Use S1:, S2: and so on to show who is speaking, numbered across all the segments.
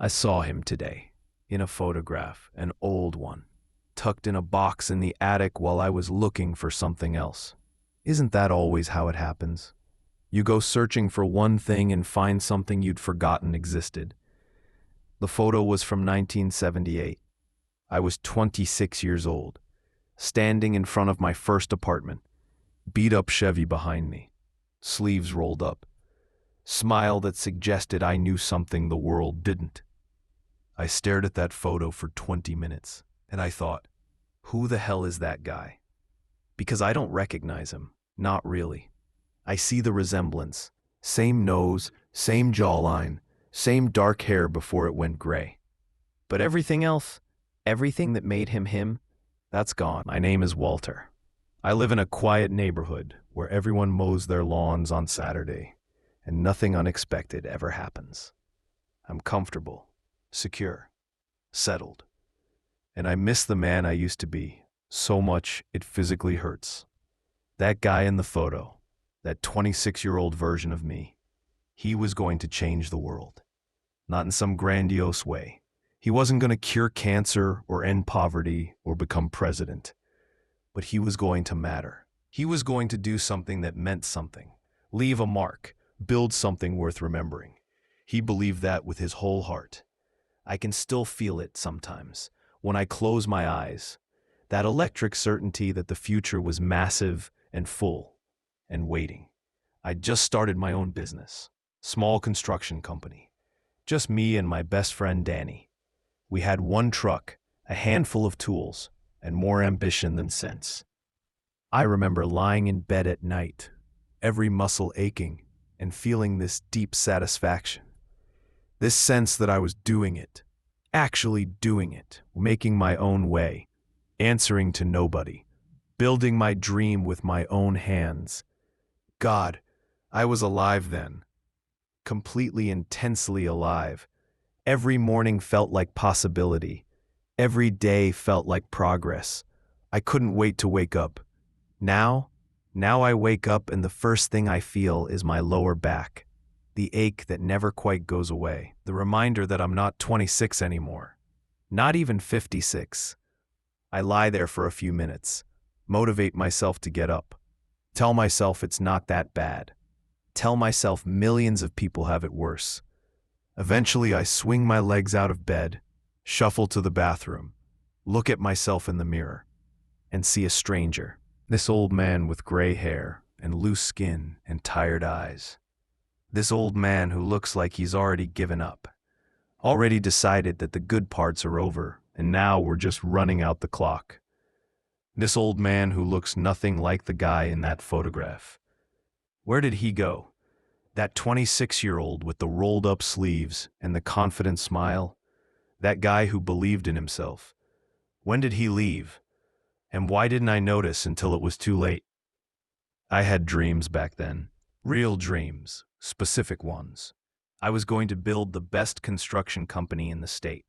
S1: I saw him today, in a photograph, an old one, tucked in a box in the attic while I was looking for something else. Isn't that always how it happens? You go searching for one thing and find something you'd forgotten existed. The photo was from 1978. I was 26 years old, standing in front of my first apartment, beat-up Chevy behind me, sleeves rolled up, smile that suggested I knew something the world didn't. I stared at that photo for 20 minutes, and I thought, who the hell is that guy? Because I don't recognize him, not really. I see the resemblance, same nose, same jawline, same dark hair before it went gray. But everything else, everything that made him him, that's gone. My name is Walter. I live in a quiet neighborhood where everyone mows their lawns on Saturday, and nothing unexpected ever happens. I'm comfortable, secure, settled, and I miss the man I used to be so much it physically hurts. That guy in the photo, that 26-year-old version of me, he was going to change the world. Not in some grandiose way. He wasn't going to cure cancer or end poverty or become president. But he was going to matter. He was going to do something that meant something, leave a mark, build something worth remembering. He believed that with his whole heart. I can still feel it sometimes, when I close my eyes, that electric certainty that the future was massive and full and waiting. I'd just started my own business, small construction company. Just me and my best friend Danny. We had one truck, a handful of tools, and more ambition than sense. I remember lying in bed at night, every muscle aching, and feeling this deep satisfaction. This sense that I was doing it, actually doing it, making my own way, answering to nobody, building my dream with my own hands. God, I was alive then. Completely intensely alive. Every morning felt like possibility. Every day felt like progress. I couldn't wait to wake up. Now I wake up and the first thing I feel is my lower back. The ache that never quite goes away. The reminder that I'm not 26 anymore. Not even 56. I lie there for a few minutes. Motivate myself to get up. Tell myself it's not that bad. Tell myself millions of people have it worse. Eventually, I swing my legs out of bed, shuffle to the bathroom, look at myself in the mirror, and see a stranger. This old man with gray hair and loose skin and tired eyes. This old man who looks like he's already given up, already decided that the good parts are over, and now we're just running out the clock. This old man who looks nothing like the guy in that photograph. Where did he go? That 26-year-old with the rolled-up sleeves and the confident smile? That guy who believed in himself. When did he leave? And why didn't I notice until it was too late? I had dreams back then. Real dreams. Specific ones. I was going to build the best construction company in the state.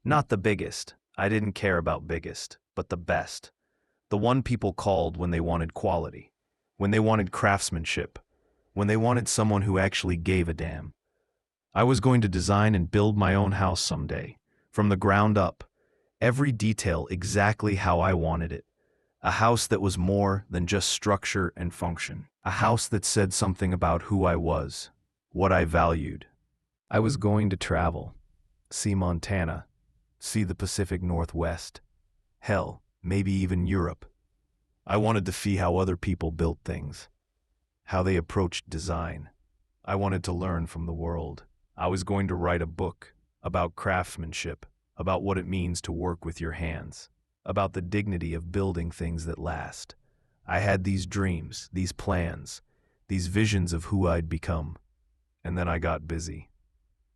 S1: Not the biggest. I didn't care about biggest, but the best. The one people called when they wanted quality, when they wanted craftsmanship, when they wanted someone who actually gave a damn. I was going to design and build my own house someday, from the ground up, every detail exactly how I wanted it. A house that was more than just structure and function. A house that said something about who I was, what I valued. I was going to travel, see Montana, see the Pacific Northwest. Hell, maybe even Europe. I wanted to see how other people built things, how they approached design. I wanted to learn from the world. I was going to write a book about craftsmanship, about what it means to work with your hands, about the dignity of building things that last. I had these dreams, these plans, these visions of who I'd become. And then I got busy.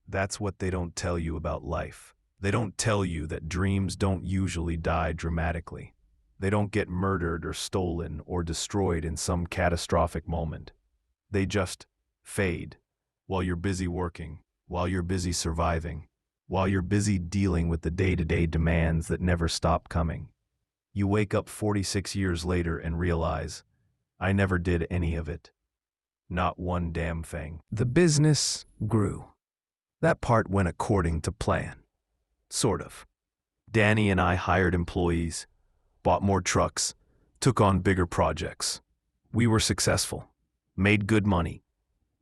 S1: That's what they don't tell you about life. They don't tell you that dreams don't usually die dramatically. They don't get murdered or stolen or destroyed in some catastrophic moment. They just fade while you're busy working, while you're busy surviving, while you're busy dealing with the day-to-day demands that never stop coming. You wake up 46 years later and realize, I never did any of it. Not one damn thing. The business grew. That part went according to plan. Sort of. Danny and I hired employees, bought more trucks, took on bigger projects. We were successful, made good money,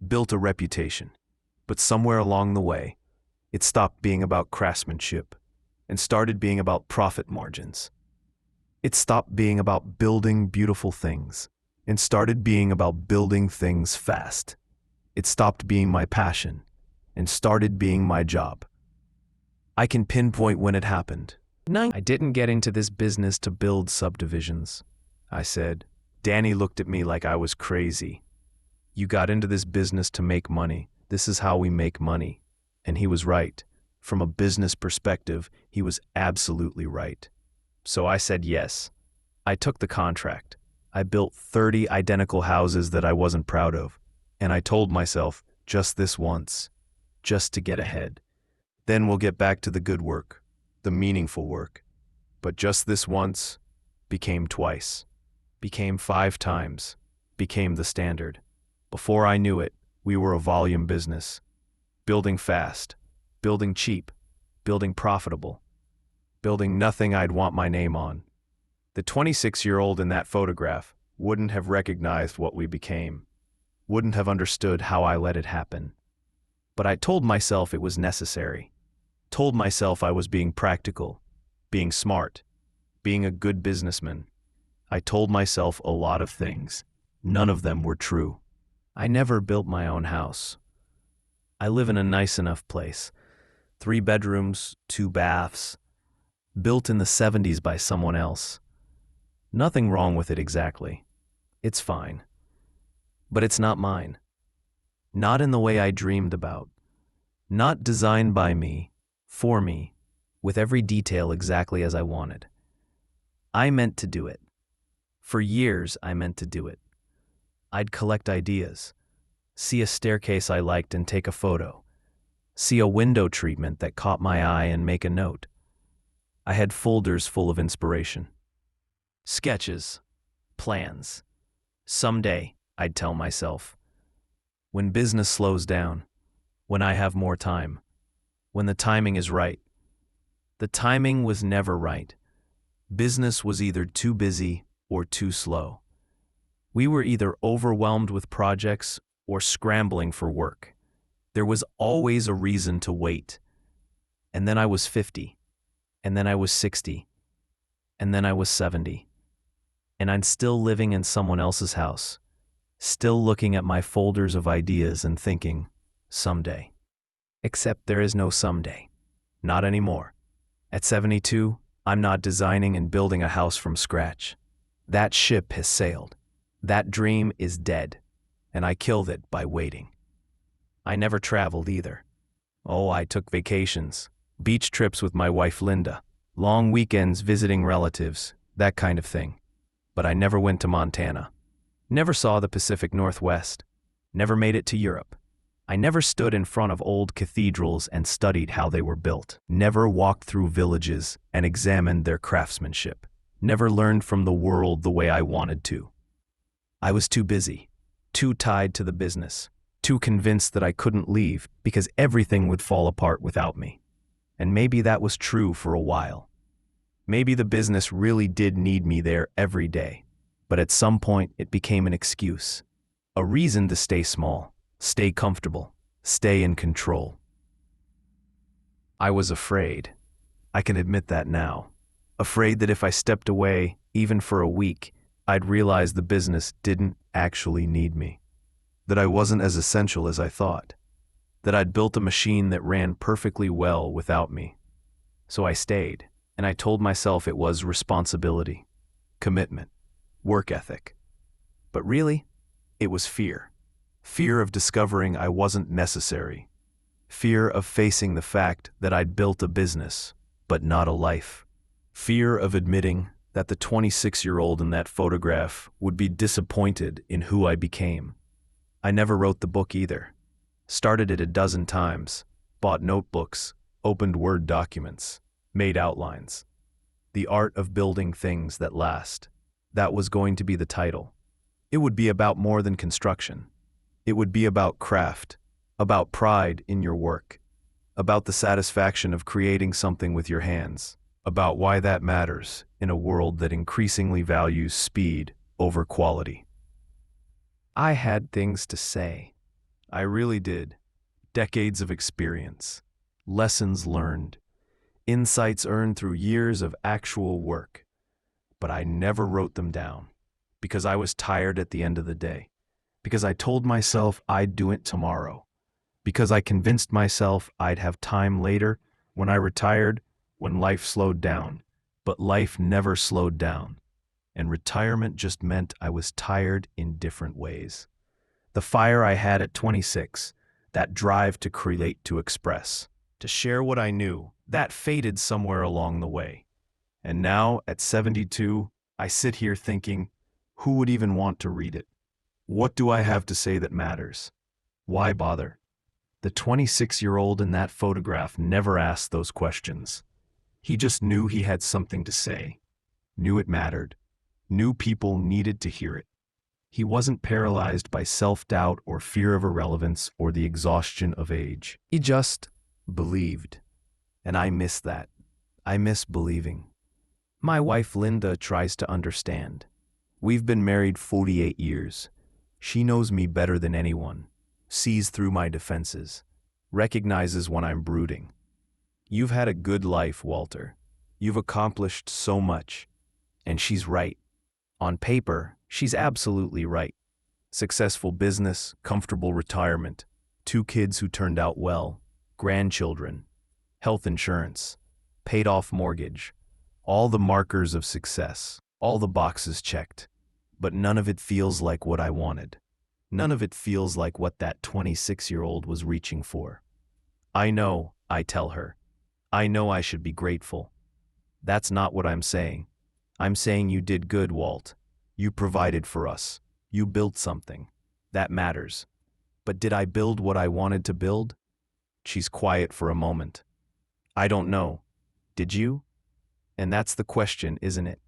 S1: built a reputation. But somewhere along the way, it stopped being about craftsmanship and started being about profit margins. It stopped being about building beautiful things and started being about building things fast. It stopped being my passion and started being my job. I can pinpoint when it happened. I didn't get into this business to build subdivisions, I said. Danny looked at me like I was crazy. You got into this business to make money. This is how we make money. And he was right. From a business perspective, he was absolutely right. So I said yes. I took the contract. I built 30 identical houses that I wasn't proud of. And I told myself, just this once, just to get ahead. Then we'll get back to the good work, the meaningful work. But just this once became twice, became 5 times, became the standard. Before I knew it, we were a volume business. Building fast, building cheap, building profitable, building nothing I'd want my name on. The 26-year-old in that photograph wouldn't have recognized what we became, wouldn't have understood how I let it happen. But I told myself it was necessary. Told myself I was being practical, being smart, being a good businessman. I told myself a lot of things. None of them were true. I never built my own house. I live in a nice enough place. 3 bedrooms, 2 baths, built in the 70s by someone else. Nothing wrong with it exactly. It's fine. But it's not mine. Not in the way I dreamed about. Not designed by me, for me, with every detail exactly as I wanted. I meant to do it. For years, I meant to do it. I'd collect ideas, see a staircase I liked and take a photo, see a window treatment that caught my eye and make a note. I had folders full of inspiration. Sketches, plans. Someday, I'd tell myself. When business slows down, when I have more time, when the timing is right. The timing was never right. Business was either too busy or too slow. We were either overwhelmed with projects or scrambling for work. There was always a reason to wait. And then I was 50, and then I was 60, and then I was 70. And I'm still living in someone else's house, still looking at my folders of ideas and thinking, someday. Except there is no someday. Not anymore. At 72, I'm not designing and building a house from scratch. That ship has sailed. That dream is dead, and I killed it by waiting. I never traveled either. Oh, I took vacations, beach trips with my wife Linda, long weekends visiting relatives, that kind of thing. But I never went to Montana. Never saw the Pacific Northwest. Never made it to Europe. I never stood in front of old cathedrals and studied how they were built. Never walked through villages and examined their craftsmanship. Never learned from the world the way I wanted to. I was too busy, too tied to the business, too convinced that I couldn't leave because everything would fall apart without me. And maybe that was true for a while. Maybe the business really did need me there every day. But at some point, it became an excuse. A reason to stay small, stay comfortable, stay in control. I was afraid. I can admit that now. Afraid that if I stepped away, even for a week, I'd realize the business didn't actually need me. That I wasn't as essential as I thought. That I'd built a machine that ran perfectly well without me. So I stayed, and I told myself it was responsibility, commitment, work ethic. But really, it was fear. Fear of discovering I wasn't necessary. Fear of facing the fact that I'd built a business, but not a life. Fear of admitting that the 26-year-old in that photograph would be disappointed in who I became. I never wrote the book either. Started it a dozen times, bought notebooks, opened Word documents, made outlines. The Art of Building Things That Last. That was going to be the title. It would be about more than construction. It would be about craft, about pride in your work, about the satisfaction of creating something with your hands, about why that matters in a world that increasingly values speed over quality. I had things to say. I really did. Decades of experience, lessons learned, insights earned through years of actual work. But I never wrote them down because I was tired at the end of the day, because I told myself I'd do it tomorrow, because I convinced myself I'd have time later when I retired, when life slowed down. But life never slowed down, and retirement just meant I was tired in different ways. The fire I had at 26, that drive to create, to express, to share what I knew, that faded somewhere along the way. And now, at 72, I sit here thinking, who would even want to read it? What do I have to say that matters? Why bother? The 26-year-old in that photograph never asked those questions. He just knew he had something to say, knew it mattered, knew people needed to hear it. He wasn't paralyzed by self-doubt or fear of irrelevance or the exhaustion of age. He just believed. And I miss that. I miss believing. My wife Linda tries to understand. We've been married 48 years. She knows me better than anyone, sees through my defenses, recognizes when I'm brooding. You've had a good life, Walter. You've accomplished so much. And she's right. On paper, she's absolutely right. Successful business, comfortable retirement, 2 kids who turned out well, grandchildren, health insurance, paid off mortgage, all the markers of success, all the boxes checked. But none of it feels like what I wanted. None of it feels like what that 26-year-old was reaching for. I know, I tell her. I know I should be grateful. That's not what I'm saying. I'm saying you did good, Walt. You provided for us. You built something. That matters. But did I build what I wanted to build? She's quiet for a moment. I don't know. Did you? And that's the question, isn't it?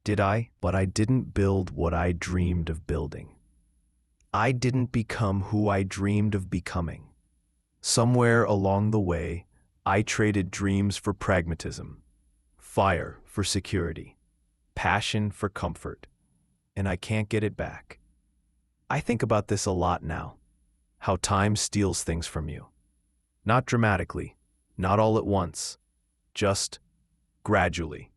S1: Did I? But I didn't build what I dreamed of building. I didn't become who I dreamed of becoming. Somewhere along the way, I traded dreams for pragmatism, fire for security, passion for comfort, and I can't get it back. I think about this a lot now, how time steals things from you. Not dramatically, not all at once, just gradually.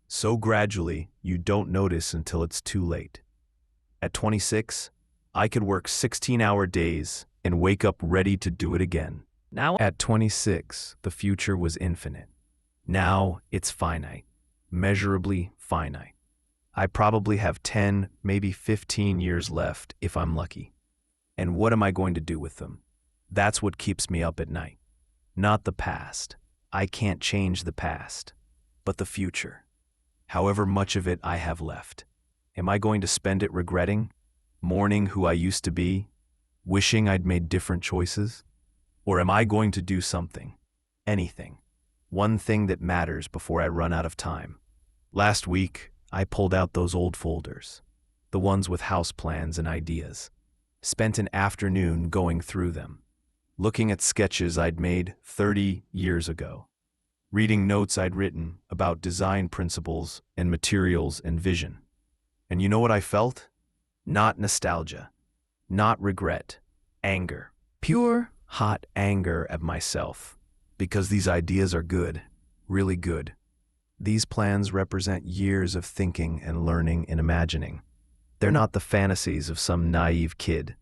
S1: So gradually, you don't notice until it's too late. At 26, I could work 16-hour days and wake up ready to do it again. Now, at 26, the future was infinite. Now, it's finite, measurably finite. I probably have 10, maybe 15 years left if I'm lucky. And what am I going to do with them? That's what keeps me up at night. Not the past. I can't change the past. But the future. However much of it I have left. Am I going to spend it regretting, mourning who I used to be, wishing I'd made different choices? Or am I going to do something, anything, one thing that matters before I run out of time? Last week, I pulled out those old folders, the ones with house plans and ideas, spent an afternoon going through them, looking at sketches I'd made 30 years ago. Reading notes I'd written about design principles and materials and vision. And you know what I felt? Not nostalgia, not regret, anger. Pure, hot anger at myself. Because these ideas are good, really good. These plans represent years of thinking and learning and imagining. They're not the fantasies of some naive kid.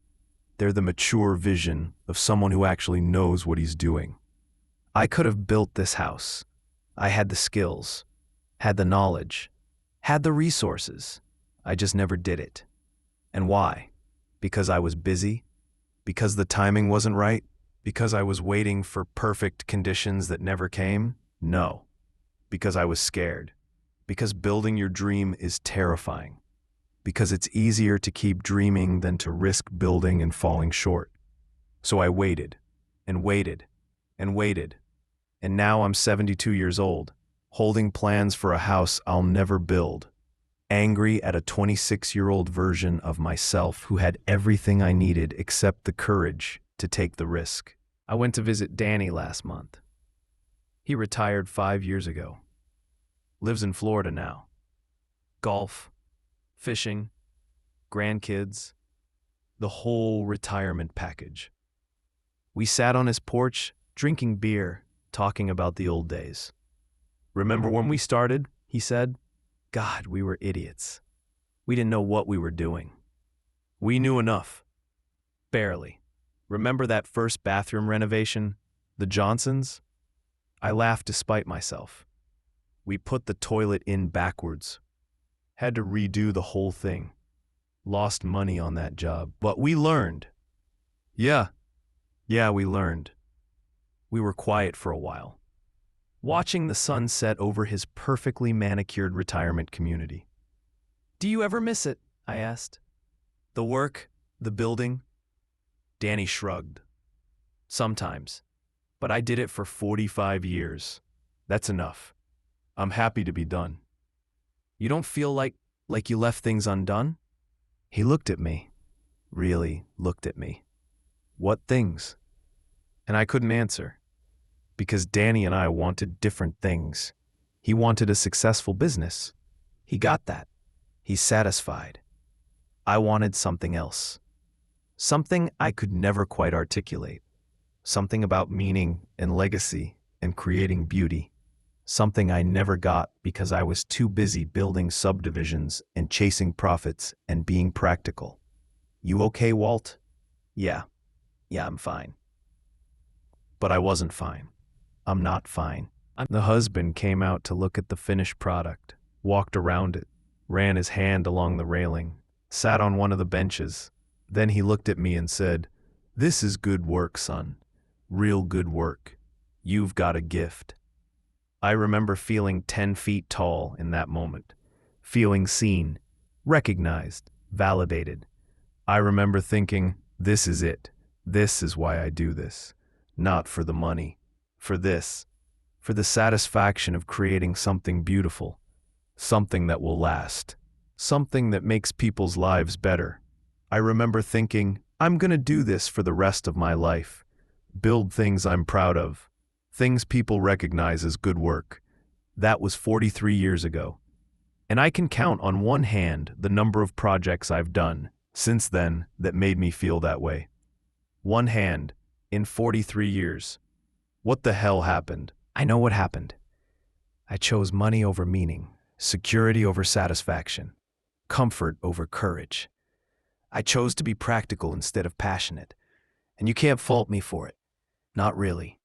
S1: They're the mature vision of someone who actually knows what he's doing. I could have built this house. I had the skills, had the knowledge, had the resources. I just never did it. And why? Because I was busy? Because the timing wasn't right? Because I was waiting for perfect conditions that never came? No. Because I was scared. Because building your dream is terrifying. Because it's easier to keep dreaming than to risk building and falling short. So I waited, and waited, and waited. And now I'm 72 years old, holding plans for a house I'll never build, angry at a 26-year-old version of myself who had everything I needed except the courage to take the risk. I went to visit Danny last month. He retired 5 years ago. Lives in Florida now. Golf, fishing, grandkids, the whole retirement package. We sat on his porch, drinking beer, talking about the old days. Remember when we started? He said. God, we were idiots. We didn't know what we were doing. We knew enough. Barely. Remember that first bathroom renovation? The Johnsons? I laughed despite myself. We put the toilet in backwards. Had to redo the whole thing. Lost money on that job, but we learned. Yeah, we learned. We were quiet for a while, watching the sun set over his perfectly manicured retirement community. Do you ever miss it? I asked. The work, the building? Danny shrugged. Sometimes, but I did it for 45 years. That's enough. I'm happy to be done. You don't feel like you left things undone? He looked at me, really looked at me. What things? And I couldn't answer, because Danny and I wanted different things. He wanted a successful business. He got that. He's satisfied. I wanted something else. Something I could never quite articulate. Something about meaning and legacy and creating beauty. Something I never got because I was too busy building subdivisions and chasing profits and being practical. You okay, Walt? Yeah, I'm fine. But I wasn't fine. I'm not fine. The husband came out to look at the finished product, walked around it, ran his hand along the railing, sat on one of the benches. Then he looked at me and said, "This is good work, son. Real good work. You've got a gift." I remember feeling 10 feet tall in that moment, feeling seen, recognized, validated. I remember thinking, this is it. This is why I do this. Not for the money. For this. For the satisfaction of creating something beautiful. Something that will last. Something that makes people's lives better. I remember thinking, I'm gonna do this for the rest of my life. Build things I'm proud of. Things people recognize as good work. That was 43 years ago. And I can count on one hand the number of projects I've done since then that made me feel that way. One hand, in 43 years. What the hell happened? I know what happened. I chose money over meaning, security over satisfaction, comfort over courage. I chose to be practical instead of passionate, and you can't fault me for it. Not really.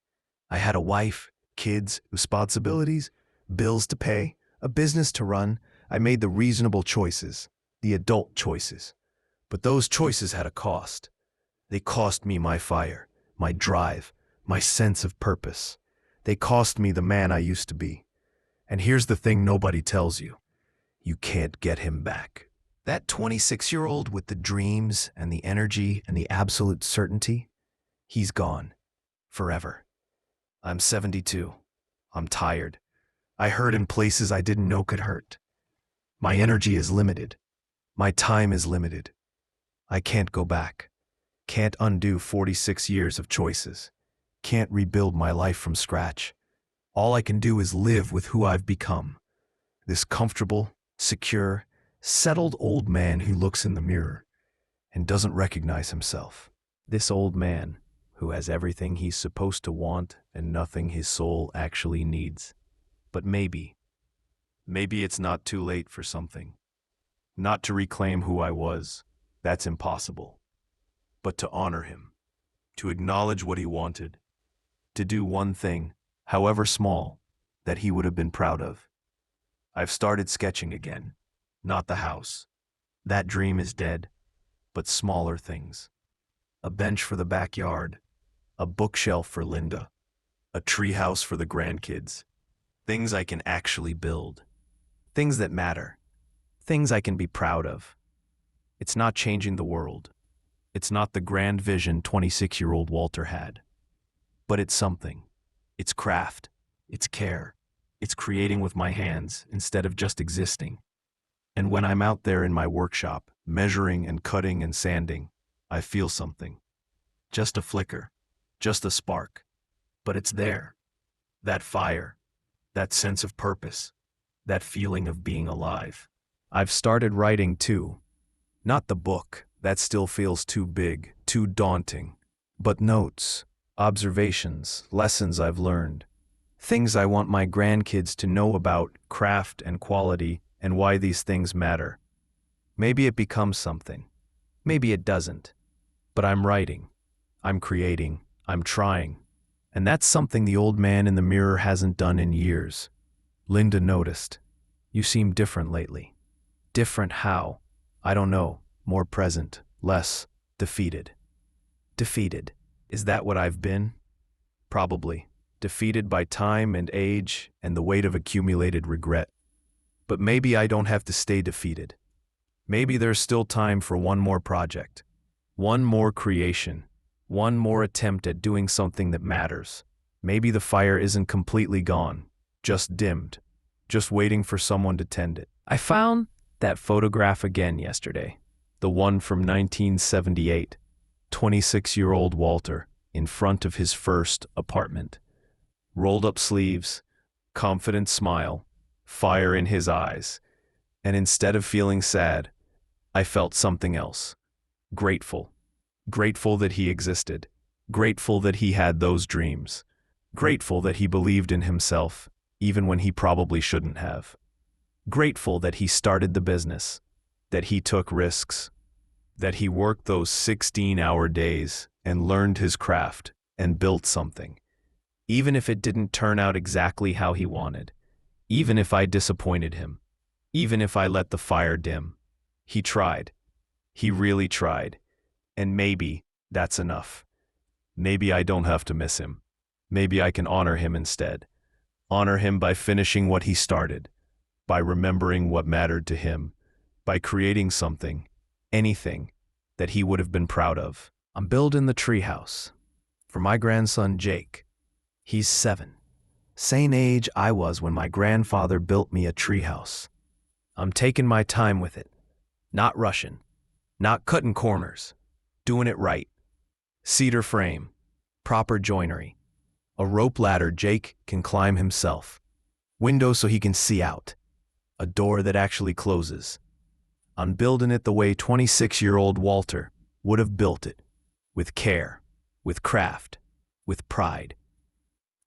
S1: I had a wife, kids, responsibilities, bills to pay, a business to run. I made the reasonable choices, the adult choices. But those choices had a cost. They cost me my fire, my drive, my sense of purpose. They cost me the man I used to be. And here's the thing nobody tells you. You can't get him back. That 26-year-old with the dreams and the energy and the absolute certainty, he's gone. Forever. I'm 72. I'm tired. I hurt in places I didn't know could hurt. My energy is limited. My time is limited. I can't go back. Can't undo 46 years of choices. Can't rebuild my life from scratch. All I can do is live with who I've become. This comfortable, secure, settled old man who looks in the mirror and doesn't recognize himself. This old man who has everything he's supposed to want and nothing his soul actually needs. But maybe it's not too late for something. Not to reclaim who I was, that's impossible. But to honor him, to acknowledge what he wanted, to do one thing, however small, that he would have been proud of. I've started sketching again, not the house. That dream is dead, but smaller things. A bench for the backyard, a bookshelf for Linda, a treehouse for the grandkids. Things I can actually build. Things that matter. Things I can be proud of. It's not changing the world. It's not the grand vision 26-year-old Walter had. But it's something. It's craft. It's care. It's creating with my hands instead of just existing. And when I'm out there in my workshop, measuring and cutting and sanding, I feel something. Just a flicker. Just a spark. But it's there. That fire, that sense of purpose, that feeling of being alive. I've started writing too. Not the book, that still feels too big, too daunting. But notes, observations, lessons I've learned. Things I want my grandkids to know about craft and quality and why these things matter. Maybe it becomes something. Maybe it doesn't. But I'm writing. I'm creating. I'm trying. And that's something the old man in the mirror hasn't done in years. Linda noticed. You seem different lately. Different how? I don't know. More present. Less defeated. Defeated. Is that what I've been? Probably. Defeated by time and age and the weight of accumulated regret. But maybe I don't have to stay defeated. Maybe there's still time for one more project. One more creation. One more attempt at doing something that matters. Maybe the fire isn't completely gone. Just dimmed. Just waiting for someone to tend it. I found that photograph again yesterday. The one from 1978. 26-year-old Walter in front of his first apartment. Rolled up sleeves, confident smile, fire in his eyes. And instead of feeling sad, I felt something else. Grateful. Grateful that he existed. Grateful that he had those dreams. Grateful that he believed in himself, even when he probably shouldn't have. Grateful that he started the business, that he took risks, that he worked those 16-hour days and learned his craft and built something. Even if it didn't turn out exactly how he wanted, even if I disappointed him, even if I let the fire dim, he tried. He really tried. And maybe that's enough. Maybe I don't have to miss him. Maybe I can honor him instead. Honor him by finishing what he started, by remembering what mattered to him, by creating something, anything, that he would have been proud of. I'm building the treehouse for my grandson Jake. He's 7. Same age I was when my grandfather built me a treehouse. I'm taking my time with it. Not rushing. Not cutting corners. Doing it right. Cedar frame. Proper joinery. A rope ladder Jake can climb himself. Window so he can see out. A door that actually closes. I'm building it the way 26-year-old Walter would have built it. With care. With craft. With pride.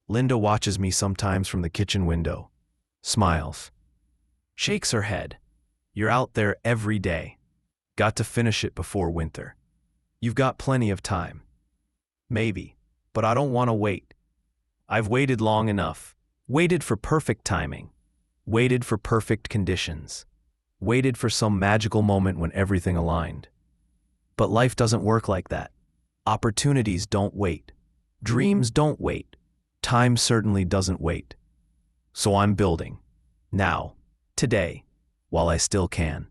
S1: Linda watches me sometimes from the kitchen window. Smiles. Shakes her head. You're out there every day. Got to finish it before winter. You've got plenty of time. Maybe. But I don't want to wait. I've waited long enough. Waited for perfect timing. Waited for perfect conditions. Waited for some magical moment when everything aligned. But life doesn't work like that. Opportunities don't wait. Dreams don't wait. Time certainly doesn't wait. So I'm building. Now. Today. While I still can.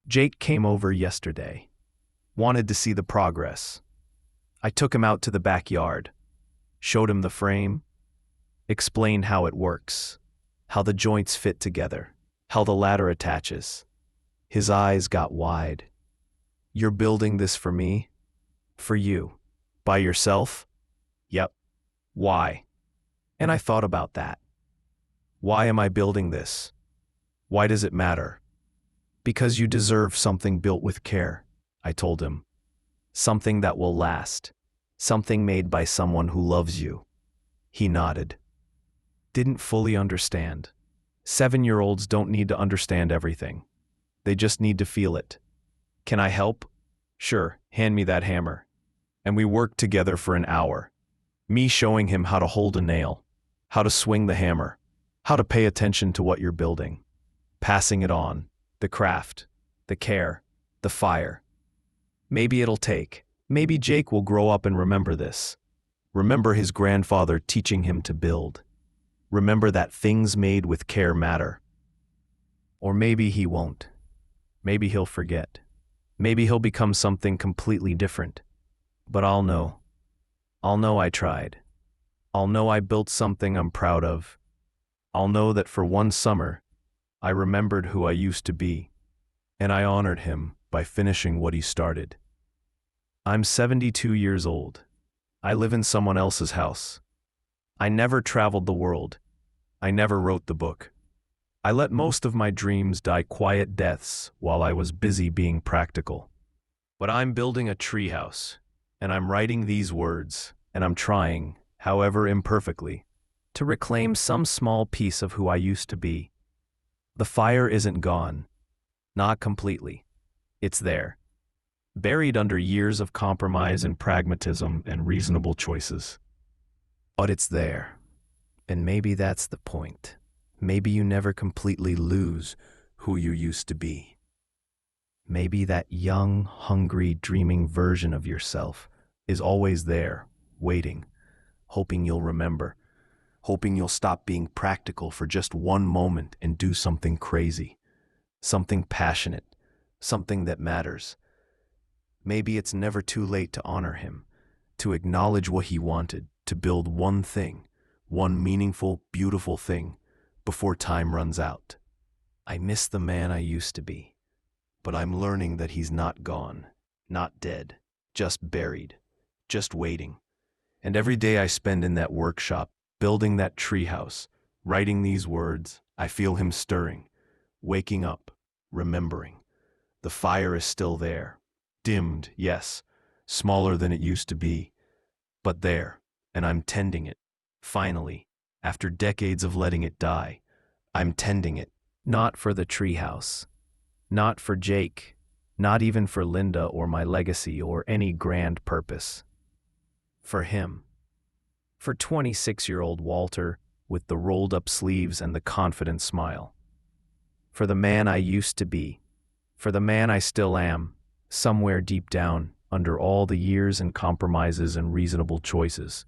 S1: Jake came over yesterday. Wanted to see the progress. I took him out to the backyard. Showed him the frame. Explained how it works. How the joints fit together. How the ladder attaches. His eyes got wide. You're building this for me? For you? By yourself? Yep. Why? And I thought about that. Why am I building this? Why does it matter? Because you deserve something built with care, I told him. Something that will last. Something made by someone who loves you. He nodded. Didn't fully understand. 7-year-olds don't need to understand everything. They just need to feel it. Can I help? Sure, hand me that hammer. And we worked together for an hour. Me showing him how to hold a nail, how to swing the hammer, how to pay attention to what you're building. Passing it on, the craft, the care, the fire. Maybe it'll take. Maybe Jake will grow up and remember this. Remember his grandfather teaching him to build. Remember that things made with care matter. Or maybe he won't. Maybe he'll forget. Maybe he'll become something completely different. But I'll know. I'll know I tried. I'll know I built something I'm proud of. I'll know that for one summer, I remembered who I used to be, and I honored him by finishing what he started. I'm 72 years old. I live in someone else's house. I never traveled the world. I never wrote the book. I let most of my dreams die quiet deaths while I was busy being practical. But I'm building a treehouse, and I'm writing these words, and I'm trying, however imperfectly, to reclaim some small piece of who I used to be. The fire isn't gone. Not completely. It's there, buried under years of compromise and pragmatism and reasonable choices. But it's there. And maybe that's the point. Maybe you never completely lose who you used to be. Maybe that young, hungry, dreaming version of yourself is always there, waiting, hoping you'll remember, hoping you'll stop being practical for just one moment and do something crazy, something passionate, something that matters. Maybe it's never too late to honor him, to acknowledge what he wanted, to build one thing, one meaningful, beautiful thing, before time runs out. I miss the man I used to be, but I'm learning that he's not gone, not dead, just buried, just waiting. And every day I spend in that workshop, building that treehouse, writing these words, I feel him stirring, waking up, remembering. The fire is still there, dimmed, yes, smaller than it used to be, but there, and I'm tending it. Finally, after decades of letting it die, I'm tending it. Not for the treehouse, not for Jake, not even for Linda or my legacy or any grand purpose. For him. For 26-year-old Walter with the rolled-up sleeves and the confident smile. For the man I used to be. For the man I still am, somewhere deep down, under all the years and compromises and reasonable choices.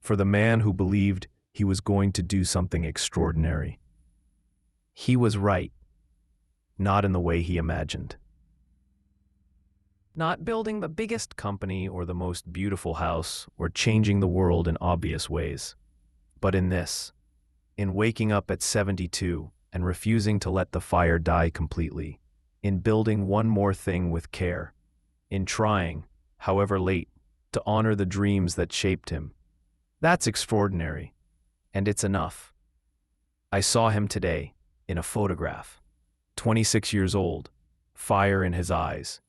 S1: For the man who believed he was going to do something extraordinary. He was right, not in the way he imagined. Not building the biggest company or the most beautiful house or changing the world in obvious ways, but in this, in waking up at 72 and refusing to let the fire die completely, in building one more thing with care, in trying, however late, to honor the dreams that shaped him. That's extraordinary, and it's enough. I saw him today, in a photograph, 26 years old, fire in his eyes,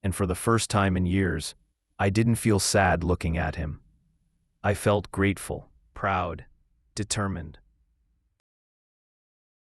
S1: and for the first time in years, I didn't feel sad looking at him. I felt grateful, proud, determined.